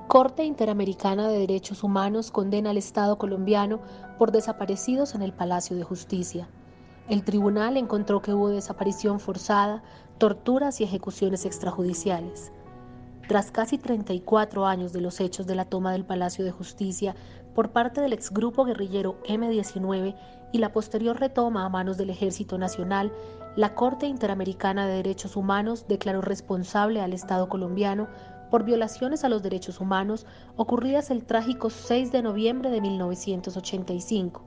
Corte Interamericana de Derechos Humanos condena al Estado colombiano por desaparecidos en el Palacio de Justicia. El tribunal encontró que hubo desaparición forzada, torturas y ejecuciones extrajudiciales. Tras casi 34 años de los hechos de la toma del Palacio de Justicia por parte del exgrupo guerrillero M-19 y la posterior retoma a manos del Ejército Nacional, la Corte Interamericana de Derechos Humanos declaró responsable al Estado colombiano por violaciones a los derechos humanos ocurridas el trágico 6 de noviembre de 1985.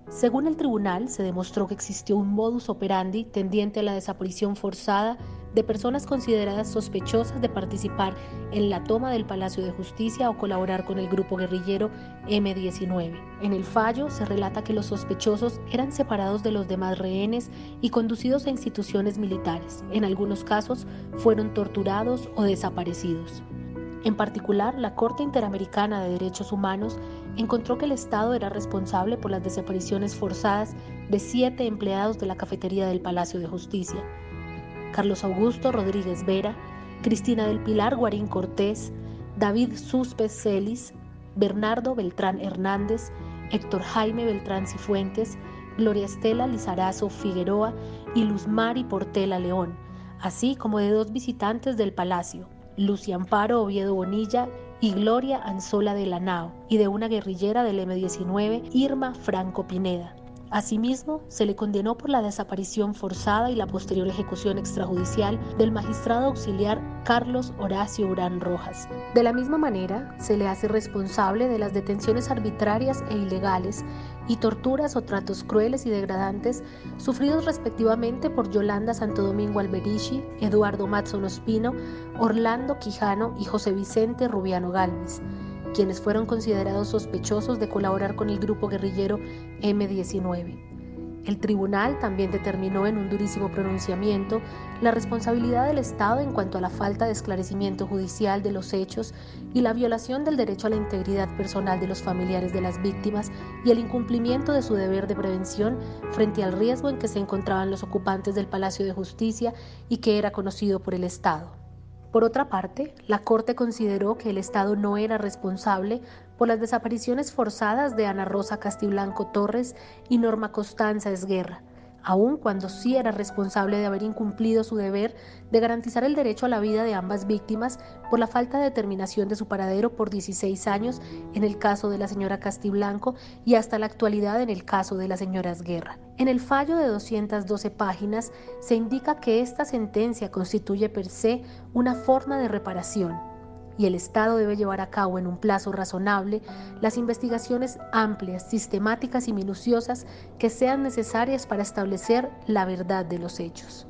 Según el tribunal, se demostró que existió un modus operandi tendiente a la desaparición forzada de personas consideradas sospechosas de participar en la toma del Palacio de Justicia o colaborar con el grupo guerrillero M-19. En el fallo se relata que los sospechosos eran separados de los demás rehenes y conducidos a instituciones militares. En algunos casos fueron torturados o desaparecidos. En particular, la Corte Interamericana de Derechos Humanos encontró que el Estado era responsable por las desapariciones forzadas de 7 empleados de la cafetería del Palacio de Justicia: Carlos Augusto Rodríguez Vera, Cristina del Pilar Guarín Cortés, David Suspes Celis, Bernardo Beltrán Hernández, Héctor Jaime Beltrán Cifuentes, Gloria Estela Lizarazo Figueroa y Luz Mari Portela León, así como de 2 visitantes del Palacio, Lucy Amparo Oviedo Bonilla y Gloria Anzola de Lanao, y de una guerrillera del M-19, Irma Franco Pineda. Asimismo, se le condenó por la desaparición forzada y la posterior ejecución extrajudicial del magistrado auxiliar Carlos Horacio Urán Rojas. De la misma manera, se le hace responsable de las detenciones arbitrarias e ilegales y torturas o tratos crueles y degradantes sufridos respectivamente por Yolanda Santo Domingo Alberici, Eduardo Matson Ospino, Orlando Quijano y José Vicente Rubiano Galvis, quienes fueron considerados sospechosos de colaborar con el grupo guerrillero M-19. El tribunal también determinó en un durísimo pronunciamiento la responsabilidad del Estado en cuanto a la falta de esclarecimiento judicial de los hechos y la violación del derecho a la integridad personal de los familiares de las víctimas y el incumplimiento de su deber de prevención frente al riesgo en que se encontraban los ocupantes del Palacio de Justicia y que era conocido por el Estado. Por otra parte, la Corte consideró que el Estado no era responsable por las desapariciones forzadas de Ana Rosa Castiblanco Torres y Norma Constanza Esguerra, aun cuando sí era responsable de haber incumplido su deber de garantizar el derecho a la vida de ambas víctimas por la falta de determinación de su paradero por 16 años en el caso de la señora Castiblanco y hasta la actualidad en el caso de la señora Esguerra. En el fallo de 212 páginas se indica que esta sentencia constituye per se una forma de reparación y el Estado debe llevar a cabo en un plazo razonable las investigaciones amplias, sistemáticas y minuciosas que sean necesarias para establecer la verdad de los hechos.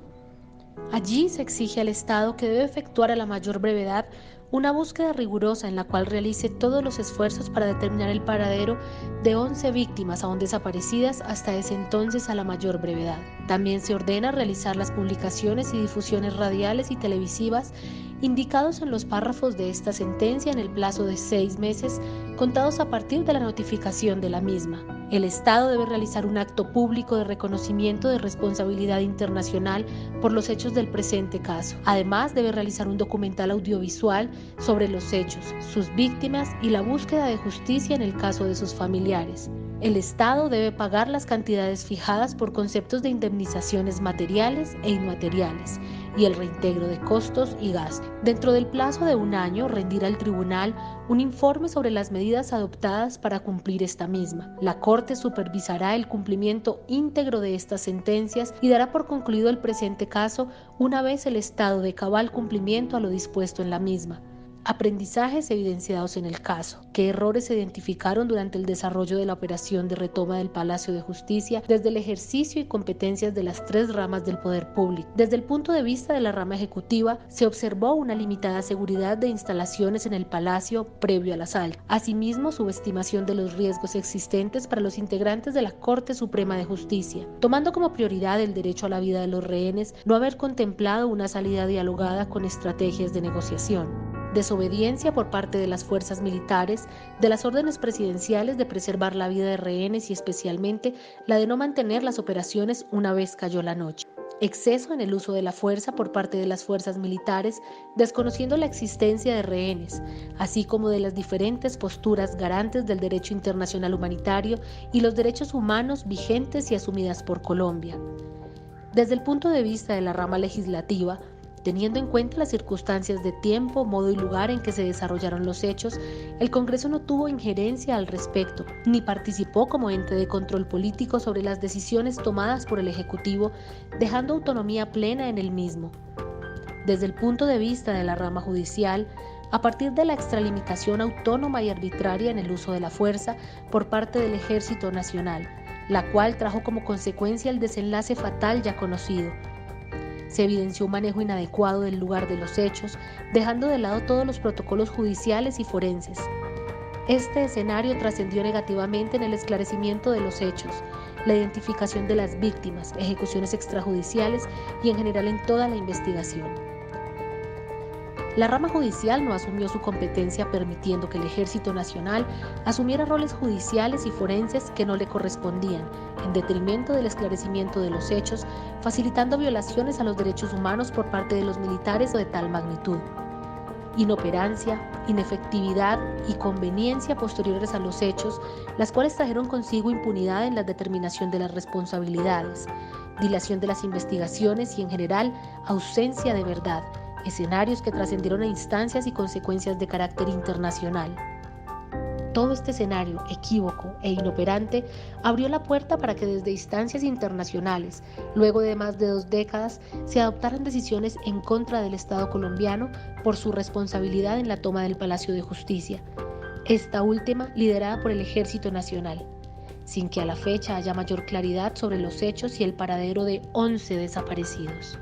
Allí se exige al Estado que debe efectuar a la mayor brevedad una búsqueda rigurosa en la cual realice todos los esfuerzos para determinar el paradero de 11 víctimas aún desaparecidas hasta ese entonces a la mayor brevedad. También se ordena realizar las publicaciones y difusiones radiales y televisivas indicados en los párrafos de esta sentencia en el plazo de 6 meses contados a partir de la notificación de la misma. El Estado debe realizar un acto público de reconocimiento de responsabilidad internacional por los hechos del presente caso. Además, debe realizar un documental audiovisual sobre los hechos, sus víctimas y la búsqueda de justicia en el caso de sus familiares. El Estado debe pagar las cantidades fijadas por conceptos de indemnizaciones materiales e inmateriales y el reintegro de costos y gastos. Dentro del plazo de 1 año, rendir al tribunal un informe sobre las medidas adoptadas para cumplir esta misma. La Corte supervisará el cumplimiento íntegro de estas sentencias y dará por concluido el presente caso una vez el estado de cabal cumplimiento a lo dispuesto en la misma. Aprendizajes evidenciados en el caso. ¿Qué errores se identificaron durante el desarrollo de la operación de retoma del Palacio de Justicia desde el ejercicio y competencias de las 3 ramas del poder público? Desde el punto de vista de la rama ejecutiva, se observó una limitada seguridad de instalaciones en el Palacio previo al asalto. Asimismo, subestimación de los riesgos existentes para los integrantes de la Corte Suprema de Justicia, tomando como prioridad el derecho a la vida de los rehenes, no haber contemplado una salida dialogada con estrategias de negociación. Desobediencia por parte de las fuerzas militares, de las órdenes presidenciales de preservar la vida de rehenes y especialmente la de no mantener las operaciones una vez cayó la noche. exceso en el uso de la fuerza por parte de las fuerzas militares, desconociendo la existencia de rehenes, así como de las diferentes posturas garantes del derecho internacional humanitario y los derechos humanos vigentes y asumidas por Colombia. Desde el punto de vista de la rama legislativa, teniendo en cuenta las circunstancias de tiempo, modo y lugar en que se desarrollaron los hechos, el Congreso no tuvo injerencia al respecto, ni participó como ente de control político sobre las decisiones tomadas por el Ejecutivo, dejando autonomía plena en el mismo. Desde el punto de vista de la rama judicial, a partir de la extralimitación autónoma y arbitraria en el uso de la fuerza por parte del Ejército Nacional, la cual trajo como consecuencia el desenlace fatal ya conocido, se evidenció un manejo inadecuado del lugar de los hechos, dejando de lado todos los protocolos judiciales y forenses. Este escenario trascendió negativamente en el esclarecimiento de los hechos, la identificación de las víctimas, ejecuciones extrajudiciales y en general en toda la investigación. La rama judicial no asumió su competencia permitiendo que el Ejército Nacional asumiera roles judiciales y forenses que no le correspondían, en detrimento del esclarecimiento de los hechos, facilitando violaciones a los derechos humanos por parte de los militares de tal magnitud. Inoperancia, inefectividad y conveniencia posteriores a los hechos, las cuales trajeron consigo impunidad en la determinación de las responsabilidades, dilación de las investigaciones y en general ausencia de verdad, escenarios que trascendieron a instancias y consecuencias de carácter internacional. Todo este escenario equívoco e inoperante abrió la puerta para que desde instancias internacionales, luego de más de 2 décadas, se adoptaran decisiones en contra del Estado colombiano por su responsabilidad en la toma del Palacio de Justicia, esta última liderada por el Ejército Nacional, sin que a la fecha haya mayor claridad sobre los hechos y el paradero de 11 desaparecidos.